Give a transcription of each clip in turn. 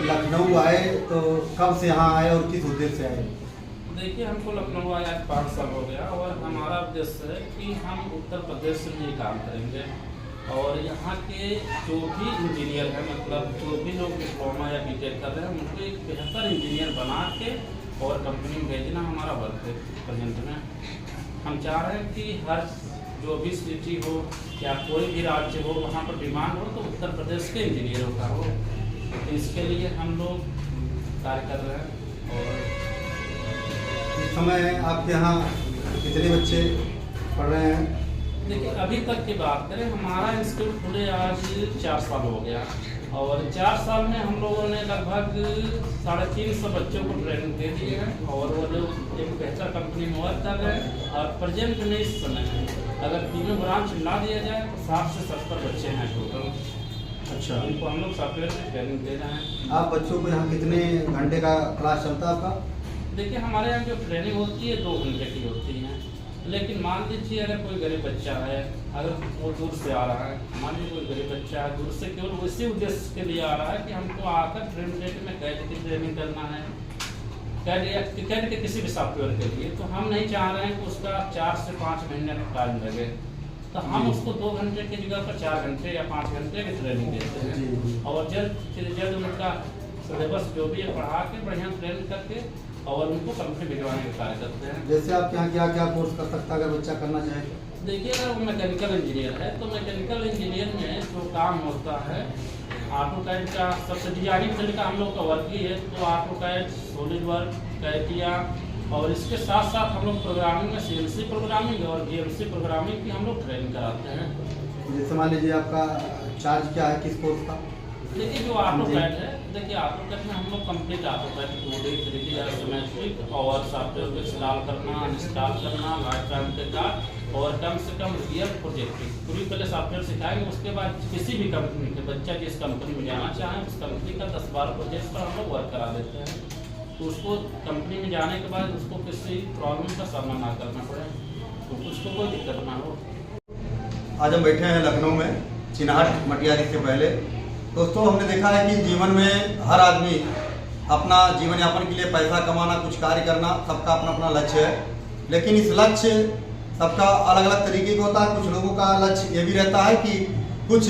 लखनऊ आए तो कब से यहाँ आए और किस उद्देश्य से आए? देखिए, हमको लखनऊ आया 5 साल हो गया और हमारा उद्देश्य है कि हम उत्तर प्रदेश से भी काम करेंगे और यहाँ के जो भी इंजीनियर हैं, मतलब जो भी लोग डिप्लोमा या बीटेक कर रहे हैं, उनको एक बेहतर इंजीनियर बना के और कंपनी में भेजना हमारा वर्क है। प्रेजेंट में हम चाह रहे हैं कि हर जो भी सिटी हो या कोई भी राज्य हो, वहाँ पर डिमांड हो तो उत्तर प्रदेश के इंजीनियरों का हो। तो इसके लिए हम लोग कार्य कर रहे हैं। और इस समय आपके यहाँ कितने बच्चे पढ़ रहे हैं? देखिए, अभी तक की बात करें, हमारा इंस्टीट्यूट खुले आज 4 साल हो गया और 4 साल में हम लोगों ने लगभग 350 बच्चों को ट्रेनिंग दे दी है और वो लोग एक बेहतर कंपनी में वर्क कर रहे हैं। और प्रेजेंट में इस समय अगर तीनों ब्रांच मिला दिया जाए तो 60 से 70 बच्चे हैं टोटल। अच्छा, उनको हम लोग सॉफ्टवेयर की ट्रेनिंग दे रहे हैं। आप बच्चों को यहाँ कितने घंटे का क्लास चलता है आपका? देखिए, हमारे यहाँ जो ट्रेनिंग होती है 2 घंटे की होती है, लेकिन मान लीजिए अगर कोई गरीब बच्चा है, अगर वो दूर से आ रहा है, मान लीजिए कोई गरीब बच्चा है दूर से केवल उसी उद्देश्य के लिए आ रहा है कि हमको आकर ट्रेन डेट में कैड की ट्रेनिंग करना है, कैड के किसी भी सॉफ्टवेयर के लिए, तो हम नहीं चाह रहे हैं कि उसका 4 से 5 महीने का टाइम लगे। तो हम उसको 2 घंटे की जगह पर 4 घंटे या 5 घंटे की ट्रेनिंग देते हैं और जल्द उनका सिलेबस जो भी है पढ़ा के बढ़िया ट्रेन करके और उनको कंपनी भिजवाने का कार्य करते हैं। जैसे आप यहाँ क्या क्या कोर्स कर सकता है अगर बच्चा करना चाहे तो? देखिए, अगर वो मैकेनिकल इंजीनियर है तो मैकेनिकल इंजीनियर में जो काम होता है ऑटोकैड का, सबसे डिजाइनिंग फील्ड का हम लोग का वर्क ही है, तो ऑटोकैड, सॉलिड वर्क, कैटिया और इसके साथ साथ हम लोग प्रोग्रामिंग में CNC प्रोग्रामिंग और VNC प्रोग्रामिंग की हम लोग ट्रेनिंग कराते हैं। जैसे मान लीजिए आपका चार्ज क्या है किस कोर्स का? देखिए, जो ऑटोकैड है, देखिए ऑटोकैड में हम लोग complete AutoCAD 2D 3D isometric और सॉफ्टवेयर को इंस्टॉल करना, अनइंस्टॉल करना, लाइफ टाइम के साथ और कम से कम रियल प्रोजेक्टिंग पूरी पहले सॉफ्टवेयर सिखाएंगे। उसके बाद किसी भी कंपनी के बच्चा जिस कंपनी में जाना चाहें उस कंपनी का 10-12 प्रोजेक्ट पर हम लोग वर्क करा देते हैं, तो उसको कंपनी में जाने के बाद उसको किसी प्रॉब्लम का सामना ना करना पड़े, तो उसको कोई दिक्कत ना हो। आज हम बैठे हैं लखनऊ में चिन्हाट मटियारी से पहले। दोस्तों, हमने देखा है कि जीवन में हर आदमी अपना जीवन यापन के लिए पैसा कमाना, कुछ कार्य करना, सबका अपना अपना लक्ष्य है, लेकिन इस लक्ष्य सबका अलग अलग तरीके का होता है। कुछ लोगों का लक्ष्य ये भी रहता है कि कुछ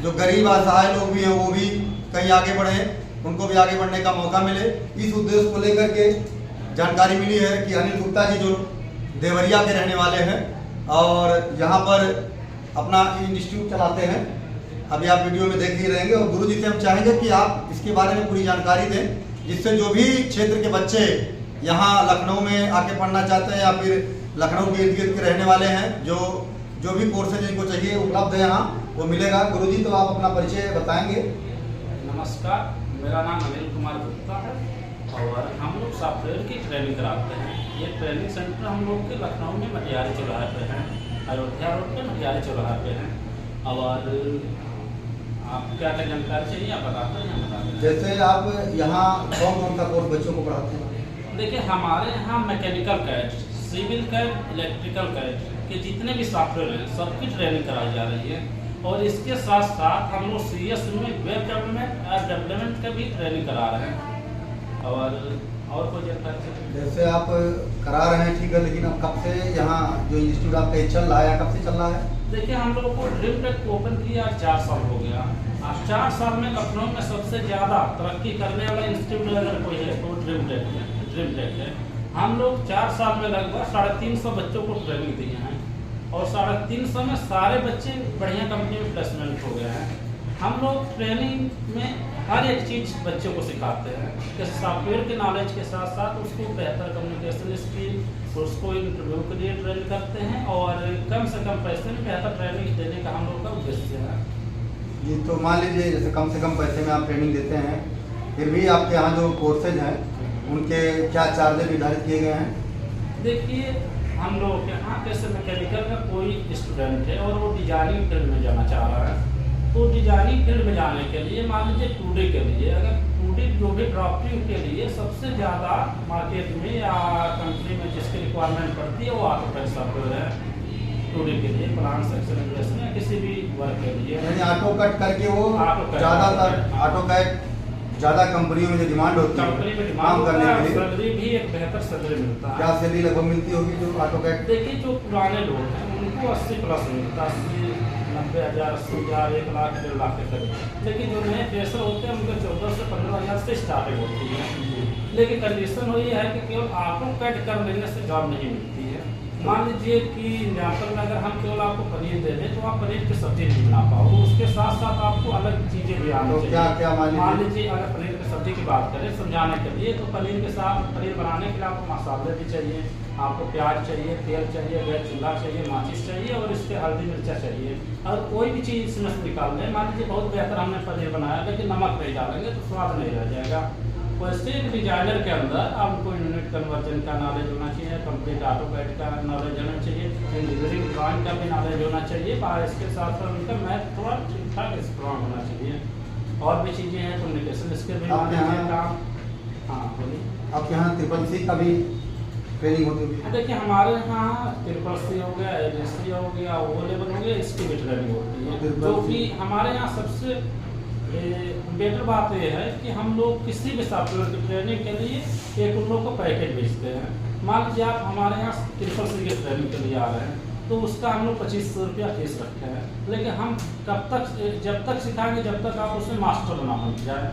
जो गरीब असहाय लोग भी हैं वो भी कहीं आगे बढ़े, उनको भी आगे बढ़ने का मौका मिले। इस उद्देश्य को लेकर के जानकारी मिली है कि अनिल गुप्ता जी जो देवरिया के रहने वाले हैं और यहाँ पर अपना इंस्टीट्यूट चलाते हैं, अभी आप वीडियो में देख ही रहेंगे। और गुरु जी से हम चाहेंगे कि आप इसके बारे में पूरी जानकारी दें, जिससे जो भी क्षेत्र के बच्चे यहाँ लखनऊ में आके पढ़ना चाहते हैं या फिर लखनऊ के इर्द गिर्द के रहने वाले हैं, जो भी कोर्सेज जिनको चाहिए उपलब्ध है यहाँ, वो मिलेगा। गुरु जी, तो आप अपना परिचय बताएंगे? नमस्कार, मेरा नाम अनिल कुमार गुप्ता है और हम लोग सॉफ्टवेयर की ट्रेनिंग कराते हैं। ये ट्रेनिंग सेंटर हम लोग के लखनऊ में मटियारी चौराहे पे हैं, अयोध्या रोड पे मटियारी चौराहे पे हैं। और आप क्या क्या जानकारी चाहिए आप बताते हैं? जैसे आप यहाँ कौन कौन सा कोर्स बच्चों को पढ़ाते हैं? देखिए, हमारे यहाँ mechanical CAD, civil CAD, electrical CAD के जितने भी सॉफ्टवेयर हैं सबकी ट्रेनिंग कराई जा रही है और इसके साथ साथ हम लोग CS में वेब डेवलपमेंट और डेवलपमेंट का भी ट्रेनिंग करा रहे हैं। और कोई जानकारी? जैसे आप करा रहे हैं, ठीक है, लेकिन अब कब से यहाँ जो इंस्टीट्यूट आपका चल रहा है, कब से चल रहा है? देखिए, हम लोगों को ड्रीम टेक ओपन किया 4 साल हो गया। 4 साल में लखनऊ में सबसे ज़्यादा तरक्की करने वाला इंस्टीट्यूट अगर कोई है तो ड्रीम टेक है। हम लोग 4 साल में लगभग 350 बच्चों को ट्रेनिंग दिए हैं और 350 में सारे बच्चे बढ़िया कंपनी में प्लेसमेंट हो गए हैं। हम लोग ट्रेनिंग में हर एक चीज़ बच्चों को सिखाते हैं, जैसे सॉफ्टवेयर के नॉलेज के साथ साथ उसको बेहतर कम्युनिकेशन स्किल, उसको इंटरव्यू के लिए ट्रेन करते हैं और कम से कम पैसे में बेहतर ट्रेनिंग देने का हम लोग का उद्देश्य है। जी, तो मान लीजिए जैसे कम से कम पैसे में आप ट्रेनिंग देते हैं, फिर भी आपके यहाँ जो कोर्सेज हैं उनके क्या चार्जेस निर्धारित किए गए हैं? देखिए, हम लोग के यहाँ जैसे मैकेनिकल का कोई स्टूडेंट है और वो डिजाइनिंग फील्ड में जाना चाह रहा है, तो डिजाइनिंग फील्ड में जाने के लिए मान लीजिए 2D के लिए, अगर 2D जो भी ड्राफ्टिंग के लिए सबसे ज़्यादा मार्केट में या कंट्री में जिसकी रिक्वायरमेंट पड़ती है वो ऑटोकैड सॉफ्टवेयर है 2D के लिए, प्लान सेक्शन एलिवेशन या किसी भी वर्क के लिए। यानी ऑटोकैड करके वो AutoCAD ज़्यादातर ऑटोकैड ज़्यादा कंपनियों में जो डिमांड होती है कंपनी में काम डिमांड करने होता के है, लिए, सैलरी भी एक बेहतर सैलरी मिलता है। क्या सैलरी लगभग मिलती होगी जो ऑटोकैड? देखिए जो पुराने लोग हैं उनको 80 प्लस मिलता है, 80-90 हज़ार, 80 हज़ार, 1 लाख, 1.5 लाख के करीब। लेकिन जो नए फ्रेशर होते हैं उनको 14 से 15 हज़ार से स्टार्टिंग होती है। लेकिन कंडीशन वही है कि केवल ऑटोकैड कर लेने से जॉब नहीं मिलती है। मान लीजिए कि एग्जाम्पल में अगर हम केवल आपको पनीर दे दें तो आप पनीर की सब्जी नहीं बना पाओगे, उसके साथ साथ आपको अलग चीज़ें भी आनी तो चाहिए। क्या क्या मान लीजिए अगर पनीर की सब्जी की बात करें समझाने के लिए, तो पनीर के साथ पनीर बनाने के लिए आपको मसाले भी चाहिए, आपको प्याज चाहिए, तेल चाहिए, गैस चूल्हा चाहिए, माचिस चाहिए और इसके हल्दी मिर्चा चाहिए। और कोई भी चीज़ इसमें से निकाल दें, मान लीजिए बहुत बेहतर हमने पनीर बनाया लेकिन नमक नहीं डालेंगे तो स्वाद नहीं रह जाएगा। वैसे एक डिजाइनर के अंदर आपको यूनिट कन्वर्जन का नॉलेज होना चाहिए, कंप्लीट ऑटोकैड का नॉलेज होना चाहिए, इंजीनियरिंग ड्राइंग का भी नॉलेज होना चाहिए, और इसके साथ साथ उनका मैथ थोड़ा ठीक ठाक स्ट्रॉन्ग होना चाहिए। और भी चीज़ें हैं, कम्युनिकेशन स्किल भी आपके यहाँ काम। हाँ बोलिए। आपके यहाँ CCC का भी ट्रेनिंग होती है? देखिए हमारे यहाँ CCC हो गया, ADC हो गया, वो लेवल हो गया, इसकी भी ट्रेनिंग होती है। जो कि हमारे यहाँ सबसे बेटर बात यह है कि हम लोग किसी भी सॉफ्टवेयर की ट्रेनिंग के लिए एक उन लोग को पैकेज बेचते हैं। मान लीजिए आप हमारे यहाँ CCC की ट्रेनिंग के लिए आ रहे हैं तो उसका हम लोग 2500 रुपया फीस रखे हैं, लेकिन हम जब तक सिखाएंगे जब तक आप उसमें मास्टर ना बन जाए,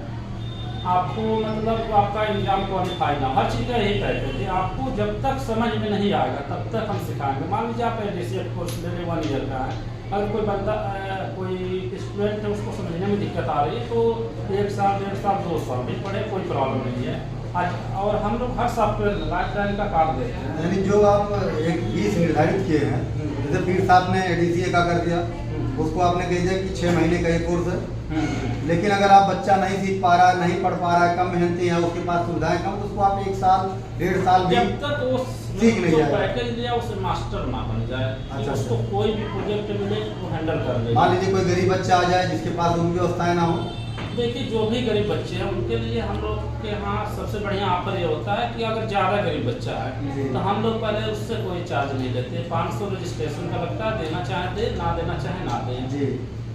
आपको मतलब आपका एग्जाम क्वालिफाई ना, हर चीज़ का यही पैकेज है। आपको जब तक समझ में नहीं आएगा तब तक हम सिखाएंगे। मान लीजिए आप ADC कोर्स ले रहे 1 ईयर का है, अगर कोई बंदा कोई स्टूडेंट है उसको समझने में दिक्कत आ रही है तो 1 साल, 1.5 साल, 2 साल भी पढ़े, कोई प्रॉब्लम नहीं है। और हम लोग हर सॉफ्टवेयर में लाइफ टाइम का कार्ड देते हैं। यानी जो आप एक फीस निर्धारित किए हैं, जैसे पीर साहब ने ADCA का कर दिया, उसको आपने कह दिया कि 6 महीने का ये कोर्स है, लेकिन अगर आप बच्चा नहीं सीख पा रहा है, नहीं पढ़ पा रहा है, कम मेहनती है, उसके पास सुविधाएं कम, तो उसको आप 1 साल, 1.5 साल भी जब तक वो सीख नहीं जाएगा, पैकेज लिया उसे मास्टर ना बन जाए, अच्छा, उसको कोई भी प्रोजेक्ट मिले वो हैंडल कर ले। मान लीजिए कोई गरीब बच्चा आ जाए जिसके पास उनकी व्यवस्थाएं ना हो। देखिए जो भी गरीब बच्चे हैं उनके लिए हम लोग के यहाँ सबसे बढ़िया ऑफर ये होता है कि अगर ज़्यादा गरीब बच्चा है तो हम लोग पहले उससे कोई चार्ज नहीं लेते। 500 रजिस्ट्रेशन का लगता है, देना चाहे दे, ना देना चाहे ना दे। जी,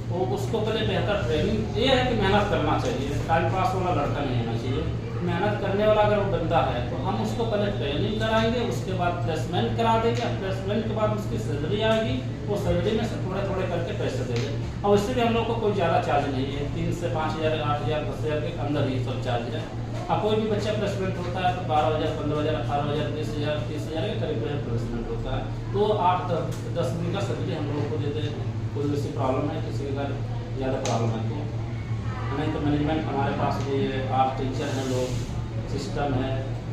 तो उसको पहले बेहतर ट्रेनिंग, ये है कि मेहनत करना चाहिए, टाइम पास वाला लड़का नहीं होना चाहिए। मेहनत करने वाला अगर वो बंदा है तो हम उसको पहले ट्रेनिंग कराएंगे, उसके बाद प्लेसमेंट करा देंगे, प्लेसमेंट के बाद उसकी सैलरी आएगी, वो सैलरी में से थोड़े थोड़े करके पैसे दे दें। और उससे भी हम लोग को कोई ज़्यादा चार्ज नहीं है, 3 से 5 हज़ार, 8 हज़ार, 10 हज़ार के अंदर ही सब चार्ज है। अब कोई भी बच्चा प्लेसमेंट होता है तो 12 हज़ार, 15 हज़ार, 18 हज़ार, 20 हज़ार, 30 हज़ार के करीब प्लेसमेंट होता है। तो 8-10 दिन का सैलरी हम लोग को देते हैं। कोई ऐसी प्रॉब्लम है, किसी के घर ज़्यादा प्रॉब्लम है तो नहीं, तो मैनेजमेंट हमारे पास भी 8 टीचर हैं लोग, सिस्टम है,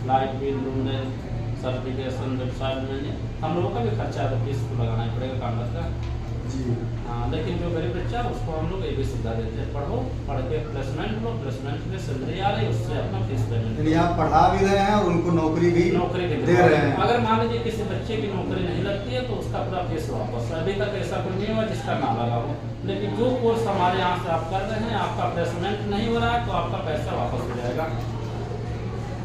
light bill, room rent, certification, website में हम लोगों का भी खर्चा है, फीस तो लगाना ही पड़ेगा काम का जी। हाँ। लेकिन जो गरीब बच्चा उसको हम लोग ये भी सुविधा देते हैं, पढ़ो, पढ़ के प्लेसमेंट लो, प्लेसमेंट में सैलरी आ रही है, उससे अपना फीस पेमेंट। यानी आप पढ़ा भी रहे हैं और उनको नौकरी भी दे रहे हैं। अगर मान लीजिए किसी बच्चे की नौकरी नहीं लगती है तो उसका पूरा फीस वापस। अभी तक ऐसा कोई नहीं हुआ जिसका ना लगा हो, लेकिन जो कोर्स हमारे यहाँ से आप कर रहे हैं, आपका प्लेसमेंट नहीं हो रहा है तो आपका पैसा वापस हो जाएगा।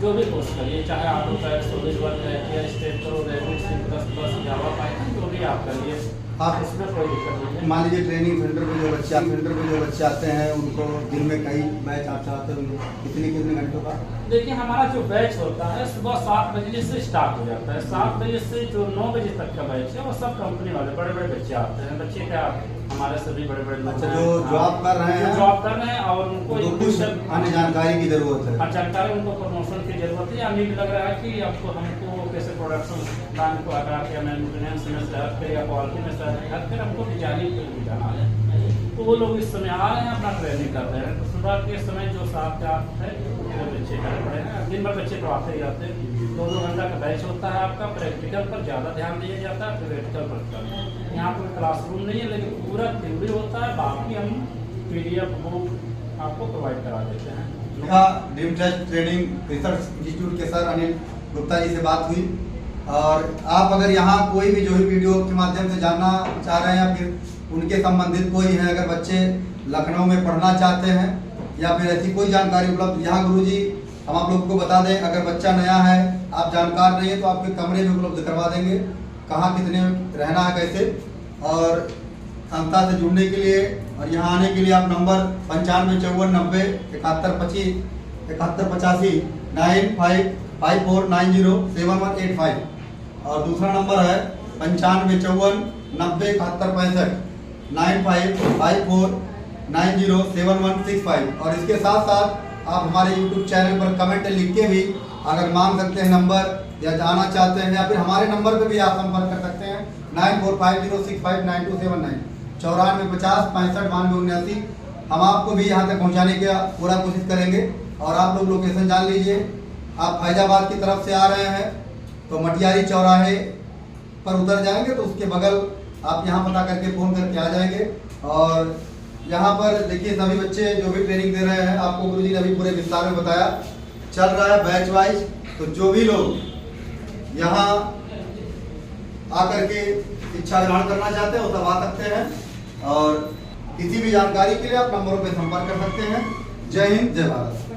जो भी कोर्स करिए, चाहे AutoCAD, SolidWorks, API, स्टेट करो, Revit, C++, जावा, पाइथन, जो भी आप करिए, आप इसमें कोई दिक्कत नहीं है। मान लीजिए ट्रेनिंग सेंटर पे जो बच्चे आते हैं उनको दिन में कई बैच आप चाहते हैं, उनको कितने घंटों का? देखिए हमारा जो बैच होता है सुबह 7 बजे से स्टार्ट हो जाता है। 7 बजे से जो 9 बजे तक का बैच है वो सब कंपनी वाले बड़े बड़े बच्चे आते हैं। बच्चे क्या हमारे सभी बड़े बड़े लोग अच्छा, हैं, जो जॉब कर रहे हैं, जॉब कर रहे हैं और उनको कुछ अन्य जानकारी की जरूरत है, जानकारी, उनको प्रमोशन की जरूरत है, या नीड लग रहा है कि आपको हमको कैसे प्रोडक्शन लाइन को हटा के मेंटेनेंस में से हट के या क्वालिटी में से हट कर हमको डिजाइनिंग पे भी जाना है, तो वो लोग इस समय आ रहे हैं, अपना ट्रेनिंग कर रहे हैं। तो सुबह के समय जो 7 से 8 है वो बच्चे खड़े पड़े हैं, दिन भर बच्चे तो आते ही आते हैं। 2-2 घंटा का बैच होता है आपका। प्रैक्टिकल पर ज़्यादा ध्यान दिया जाता है, थ्योरेटिकल पर कम। यहाँ कोई क्लासरूम नहीं है, लेकिन पूरा थ्योरी होता है, बाकी हम PDF बुक आपको प्रोवाइड करा देते हैं। Dream test training research institute के सर अनिल गुप्ता जी से बात हुई। और आप अगर यहाँ कोई भी जो भी वीडियो के माध्यम से जानना चाह रहे हैं या फिर उनके संबंधित कोई है, अगर बच्चे लखनऊ में पढ़ना चाहते हैं या फिर ऐसी कोई जानकारी उपलब्ध, यहाँ गुरुजी हम आप लोग को बता दें, अगर बच्चा नया है, आप जानकार नहीं है तो आपके कमरे में उपलब्ध करवा देंगे, कहाँ कितने रहना है कैसे। और संस्था से जुड़ने के लिए और यहाँ आने के लिए आप नंबर 9554907185 9554907185 और दूसरा नंबर है 9554907165 9554907165। और इसके साथ साथ आप हमारे YouTube चैनल पर कमेंट लिख के भी अगर मांग सकते हैं नंबर या जाना चाहते हैं, या फिर हमारे नंबर पे भी आप संपर्क कर सकते हैं 9450659279 9450659279। हम आपको भी यहाँ तक पहुँचाने की पूरा कोशिश करेंगे। और आप लोग लोकेशन जान लीजिए, आप फैजाबाद की तरफ से आ रहे हैं तो मटियारी चौराहे पर उतर जाएंगे तो उसके बगल आप यहाँ पता करके फ़ोन करके आ जाएंगे। और यहाँ पर देखिए सभी बच्चे जो भी ट्रेनिंग दे रहे हैं, आपको गुरुजी ने अभी पूरे विस्तार में बताया, चल रहा है बैच वाइज। तो जो भी लोग यहाँ आकर के शिक्षा ग्रहण करना चाहते हैं वो सब आ सकते हैं और किसी भी जानकारी के लिए आप नंबरों पर संपर्क कर सकते हैं। जय हिंद, जय भारत।